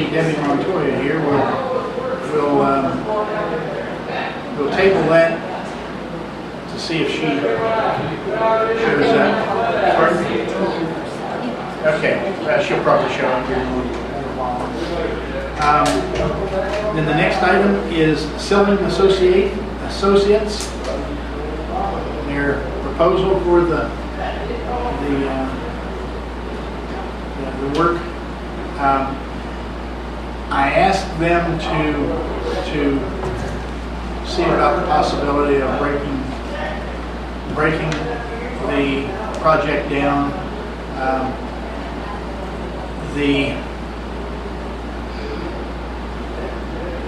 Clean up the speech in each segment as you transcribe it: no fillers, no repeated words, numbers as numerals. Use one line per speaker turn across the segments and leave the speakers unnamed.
see Debbie Montoya here, we'll table that to see if she shows up. Pardon? Okay, she'll probably show up here in a little while. Then the next item is Selling Associates. Their proposal for the work. I asked them to see about the possibility of breaking the project down.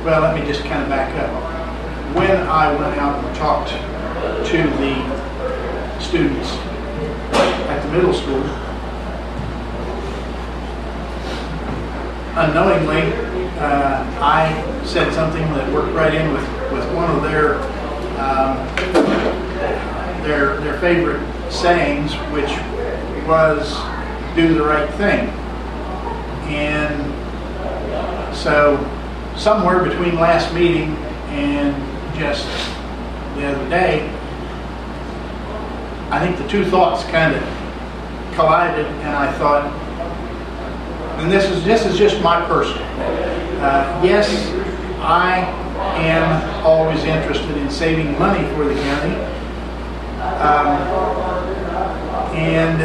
Well, let me just kind of back up. When I went out and talked to the students at the middle school, unknowingly, I said something that worked right in with one of their favorite sayings, which was "do the right thing." And so, somewhere between last meeting and just the other day, I think the two thoughts kind of collided, and I thought, and this is just my personal. Yes, I am always interested in saving money for the county, and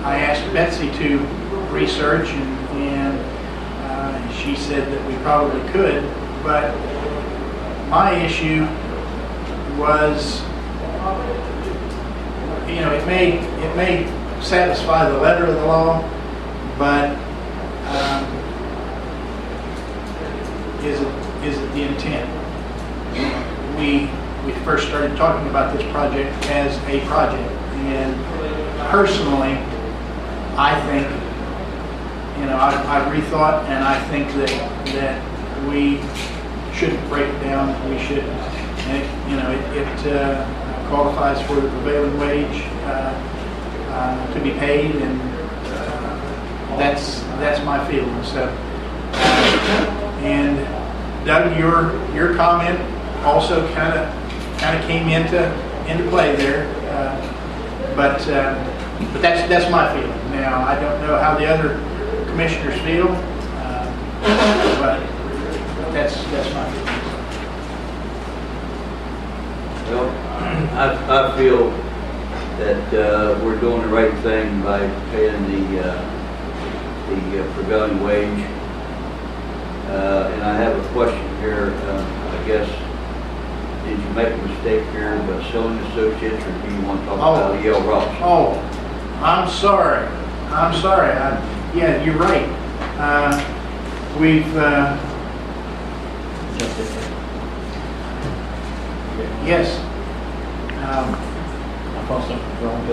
I asked Betsy to research, and she said that we probably could, but my issue was, it may satisfy the letter of the law, but is it the intent? We first started talking about this project as a project, and personally, I think, I've rethought, and I think that we shouldn't break it down. We should, it qualifies for the prevailing wage to be paid, and that's my feeling. So, and Doug, your comment also kind of came into play there, but that's my feeling. Now, I don't know how the other commissioners feel, but that's my feeling.
Well, I feel that we're doing the right thing by paying the prevailing wage. And I have a question here. I guess, did you make a mistake here about Selling Associates, or do you want to talk about Yale Ross?
Oh, I'm sorry. Yeah, you're right. We've yes.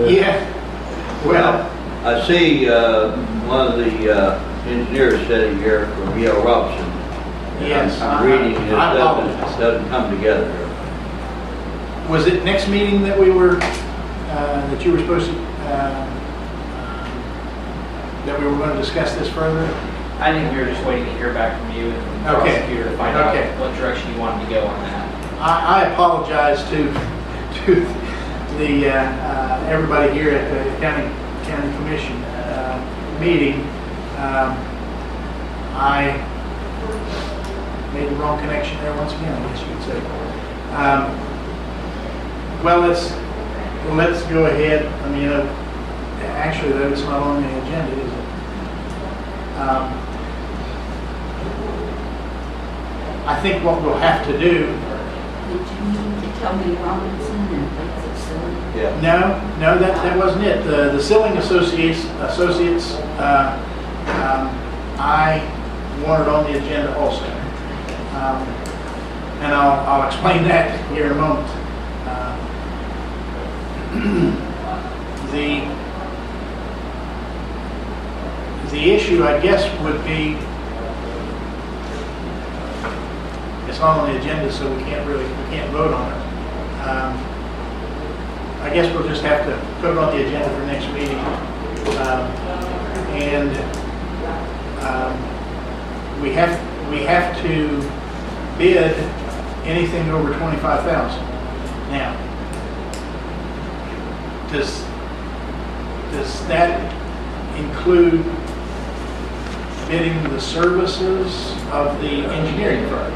Yeah. Well,
I see one of the engineers sitting here from Yale Robson.
Yes.
I'm reading it. It doesn't come together.
Was it next meeting that we were that you were supposed to that we were going to discuss this further?
I think we were just waiting to hear back from you and from the prosecutor to find out what direction you wanted to go on that.
I apologize to the everybody here at the county commission meeting. I made the wrong connection there once again, I guess you could say. Well, let's go ahead. I mean, actually, though, it's not on the agenda, is it? I think what we'll have to do.
Did you mean to tell me Robinson and Basic Silly?
Yeah.
No, that wasn't it. The Selling Associates. I wanted on the agenda also, and I'll explain that here in a moment. The issue, I guess, would be it's not on the agenda, so we can't vote on it. I guess we'll just have to put it on the agenda for next meeting, and we have to bid anything over 25,000. Now, does that include bidding the services of the engineering firm?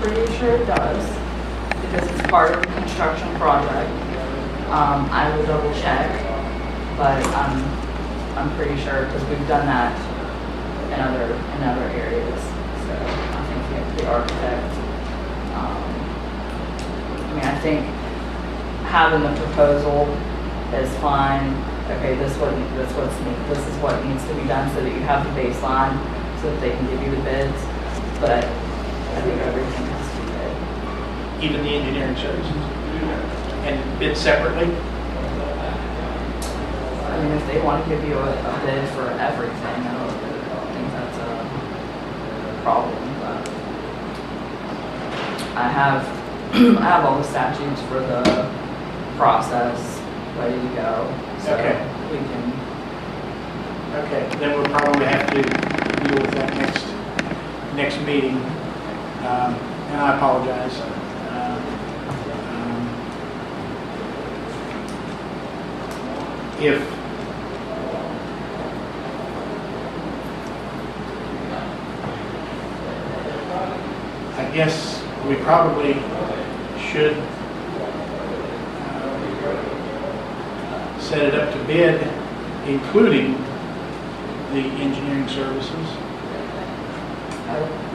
Pretty sure it does, because it's part of the construction project. I will double check, but I'm pretty sure, because we've done that in other areas. So I think the architect, I think having the proposal is fine. Okay, this is what needs to be done, so that you have the baseline, so that they can give you the bids. But I think everything has to be bid.
Even the engineering services? And bid separately?
I mean, if they want to give you a bid for everything, I don't think that's a problem, but I have all the statutes for the process ready to go, so
Okay.
we can.
Okay, then we'll probably have to deal with that next meeting. And I apologize. If I guess we probably should set it up to bid, including the engineering services.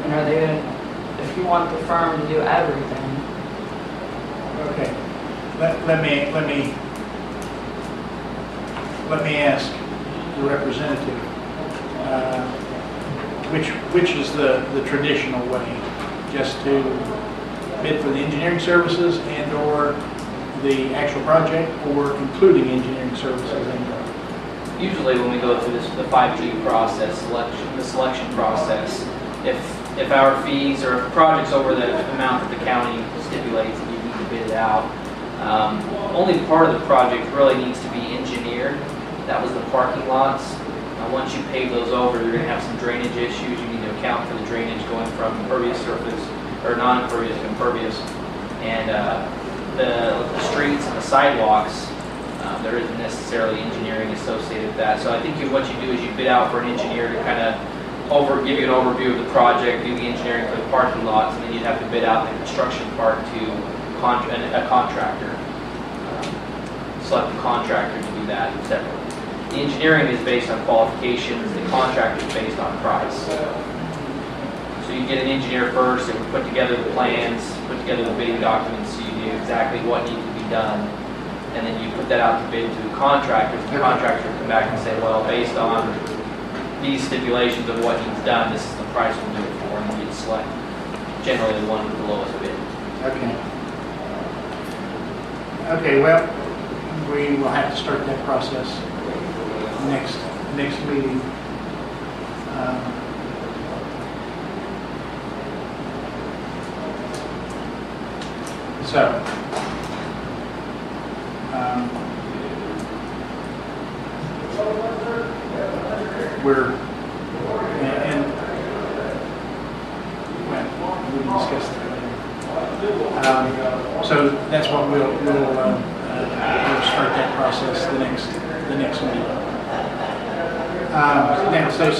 And are they gonna, if you want the firm to do everything,
Okay, let me ask the representative, which is the traditional way? Just to bid for the engineering services and or the actual project, or including engineering services and
Usually when we go through the 5G process, the selection process, if our fees or if the project's over the amount that the county stipulates that you need to bid it out, only part of the project really needs to be engineered. That was the parking lots. Once you pave those over, you're going to have some drainage issues. You need to account for the drainage going from impervious surface or non-impervious to impervious. And the streets and the sidewalks, there isn't necessarily engineering associated with that. So I think what you do is you bid out for an engineer to kind of give you an overview of the project, do the engineering for the parking lots, and then you'd have to bid out the construction part to a contractor. Select a contractor to do that separately. The engineering is based on qualifications, the contractor is based on price. So you get an engineer first, and put together the plans, put together the bidding documents, so you knew exactly what needs to be done. And then you put that out to bid to the contractors. The contractor will come back and say, well, based on these stipulations of what needs done, this is the price we'll do it for, and then you'd select generally the one with the lowest bid.
Okay. Okay, well, we will have to start that process next meeting. We discussed that later. So that's what we'll start that process the next meeting. Now, so